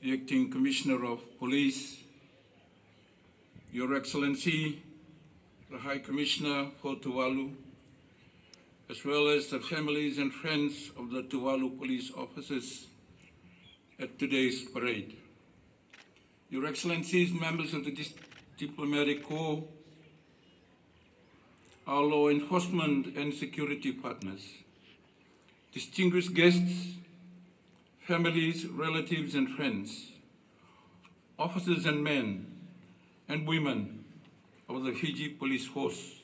the Acting Commissioner of Police, Your Excellency, the High Commissioner for Tuvalu, as well as the families and friends of the Tuvalu police officers at today's parade. Your Excellencies, members of the Diplomatic Corps, our law enforcement and security partners, distinguished guests, families, relatives and friends, officers and men and women of the Fiji Police Force,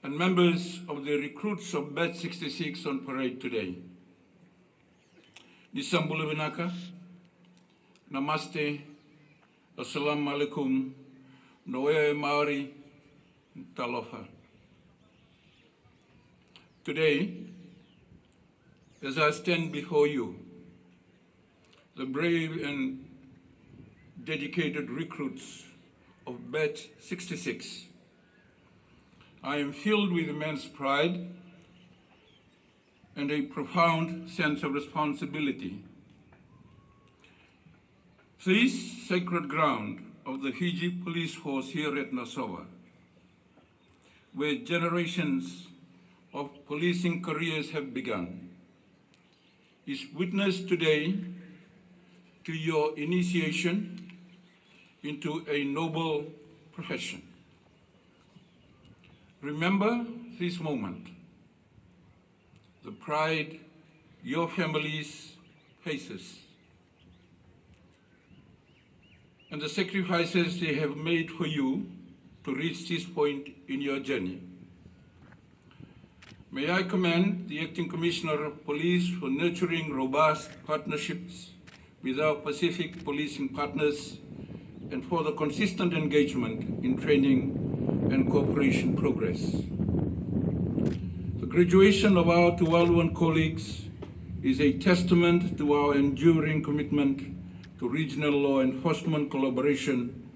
and members of the recruits of Batch 66 on parade today. Nisambula Vinaka, Namaste, Assalamu alaikum, Noe Maori, Talofa. Today, as I stand before you, the brave and dedicated recruits of Batch 66, I am filled with immense pride and a profound sense of responsibility. This sacred ground of the Fiji Police Force here at Nassau, where generations of policing careers have begun, is witness today to your initiation into a noble profession. Remember this moment, the pride your families faces, and the sacrifices they have made for you to reach this point in your journey. May I commend the Acting Commissioner of Police for nurturing robust partnerships with our Pacific policing partners and for the consistent engagement in training and cooperation progress. The graduation of our Tuvaluan colleagues is a testament to our enduring commitment to regional law enforcement collaboration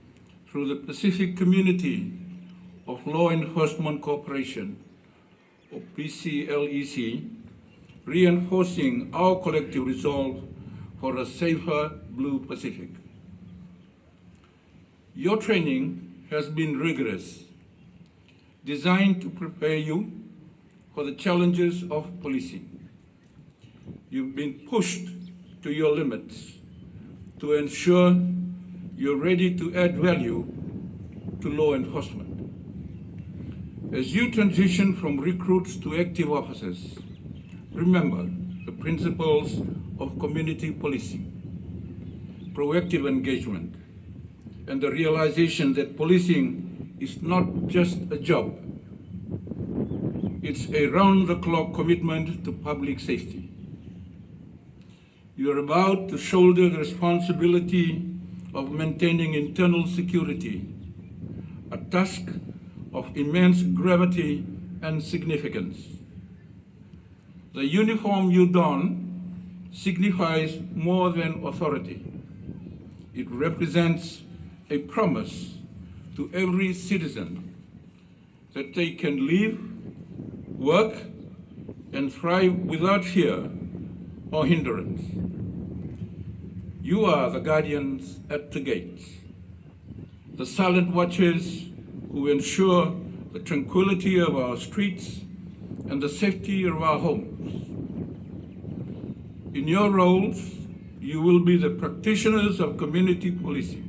through the Pacific Community of Law Enforcement Cooperation, or PCLEC, reinforcing our collective resolve for a safer Blue Pacific. Your training has been rigorous, designed to prepare you for the challenges of policing. You've been pushed to your limits to ensure you're ready to add value to law enforcement. As you transition from recruits to active officers, remember the principles of community policing, proactive engagement, and the realization that policing is not just a job. It's a round-the-clock commitment to public safety. You are about to shoulder the responsibility of maintaining internal security, a task of immense gravity and significance. The uniform you don signifies more than authority. It represents a promise to every citizen that they can live, work, and thrive without fear or hindrance. You are the guardians at the gates, the silent watchers who ensure the tranquility of our streets and the safety of our homes. In your roles, you will be the practitioners of community policing.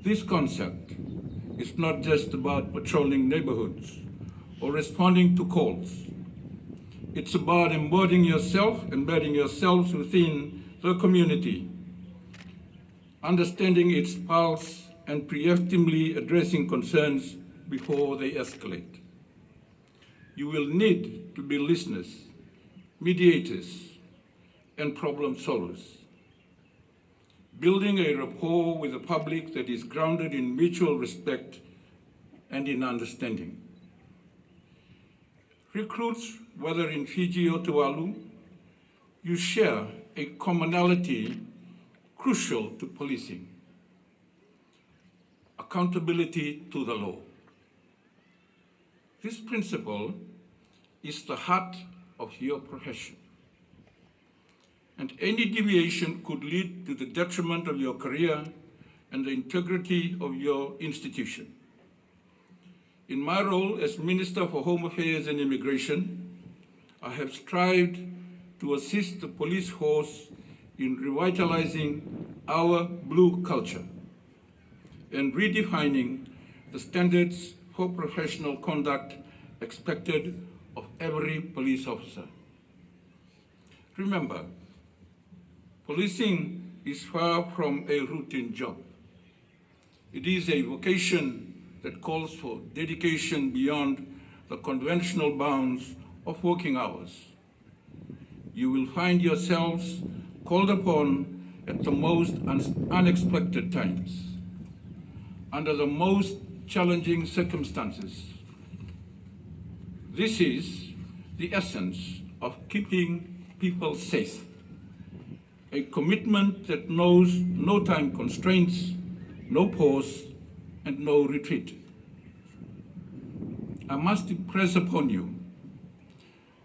This concept is not just about patrolling neighborhoods or responding to calls. It's about embedding yourselves within the community, understanding its pulse, and preemptively addressing concerns before they escalate. You will need to be listeners, mediators, and problem solvers, building a rapport with the public that is grounded in mutual respect and in understanding. Recruits, whether in Fiji or Tuvalu, you share a commonality crucial to policing: accountability to the law. This principle is the heart of your profession. and any deviation could lead to the detriment of your career and the integrity of your institution. In my role as Minister for Home Affairs and Immigration, I have strived to assist the police force in revitalizing our blue culture and redefining the standards for professional conduct expected of every police officer. Remember, policing is far from a routine job. It is a vocation that calls for dedication beyond the conventional bounds of working hours. You will find yourselves called upon at the most unexpected times, under the most challenging circumstances. This is the essence of keeping people safe, a commitment that knows no time constraints, no pause, and no retreat. I must impress upon you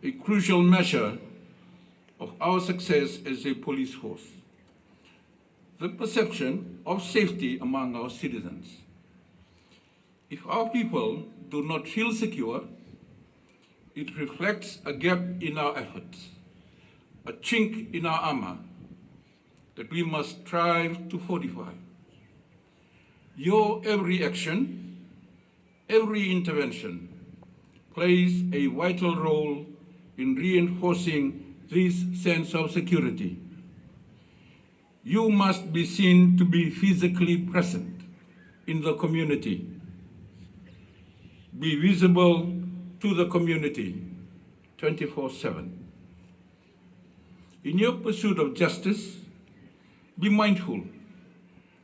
a crucial measure of our success as a police force: the perception of safety among our citizens. If our people do not feel secure, it reflects a gap in our efforts, a chink in our armor that we must strive to fortify. Your every action, every intervention plays a vital role in reinforcing this sense of security. You must be seen to be physically present in the community. Be visible to the community 24/7. In your pursuit of justice, be mindful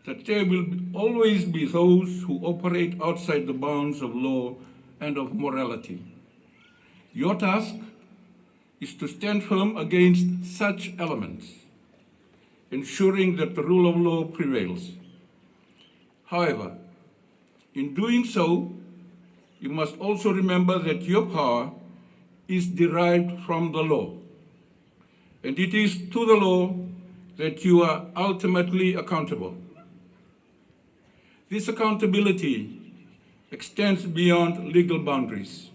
that there will always be those who operate outside the bounds of law and of morality. Your task is to stand firm against such elements, ensuring that the rule of law prevails. However, in doing so, you must also remember that your power is derived from the law, and it is to the law that you are ultimately accountable. This accountability extends beyond legal boundaries.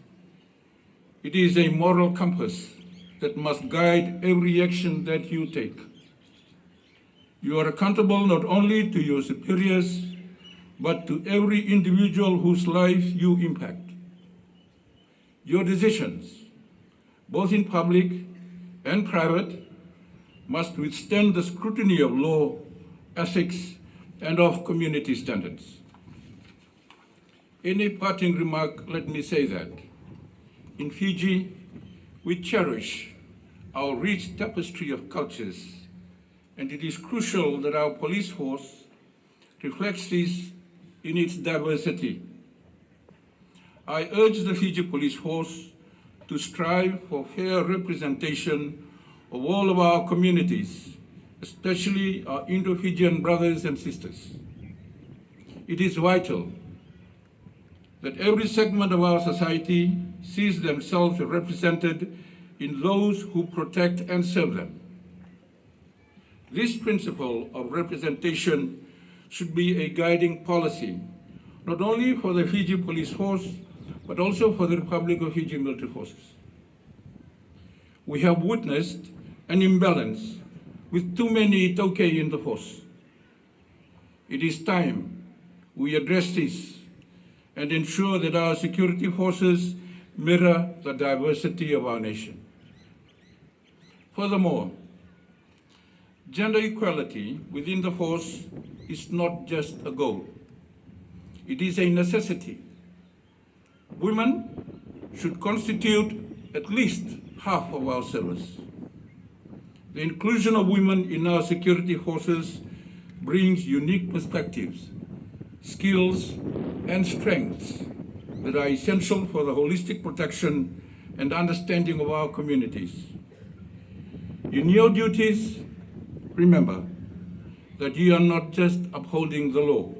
It is a moral compass that must guide every action that you take. You are accountable not only to your superiors, but to every individual whose life you impact. Your decisions, both in public and private, must withstand the scrutiny of law, ethics, and of community standards. In a parting remark, let me say that in Fiji, we cherish our rich tapestry of cultures, and it is crucial that our police force reflects this in its diversity. I urge the Fiji Police Force to strive for fair representation of all of our communities, especially our Indo-Fijian brothers and sisters. It is vital that every segment of our society sees themselves represented in those who protect and serve them. This principle of representation should be a guiding policy, not only for the Fiji Police Force, but also for the Republic of Fiji Military Forces. We have witnessed an imbalance with too many Tauke in the force. It is time we address this and ensure that our security forces mirror the diversity of our nation. Furthermore, gender equality within the force is not just a goal. It is a necessity. Women should constitute at least half of our service. The inclusion of women in our security forces brings unique perspectives, skills, and strengths that are essential for the holistic protection and understanding of our communities. In your duties, remember that you are not just upholding the law,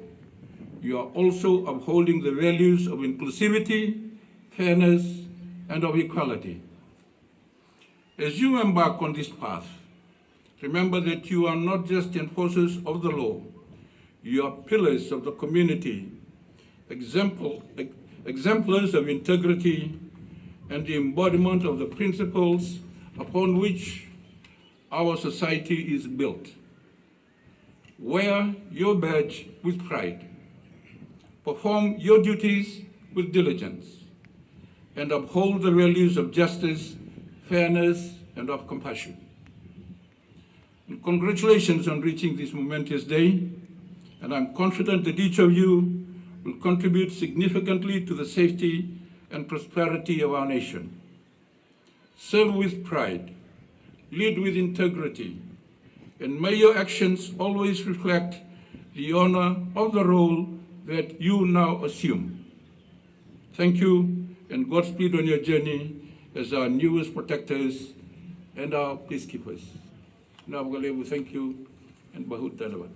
you are also upholding the values of inclusivity, fairness, and of equality. As you embark on this path, Remember that you are not just enforcers of the law, you are pillars of the community, exemplars of integrity, and the embodiment of the principles upon which our society is built. Wear your badge with pride, perform your duties with diligence, and uphold the values of justice, fairness, and of compassion. And congratulations on reaching this momentous day, and I'm confident that each of you will contribute significantly to the safety and prosperity of our nation. Serve with pride, lead with integrity, and may your actions always reflect the honor of the role that you now assume. Thank you, and Godspeed on your journey as our newest protectors and our peacekeepers. Now, thank you, and Bahut Dhanyavad.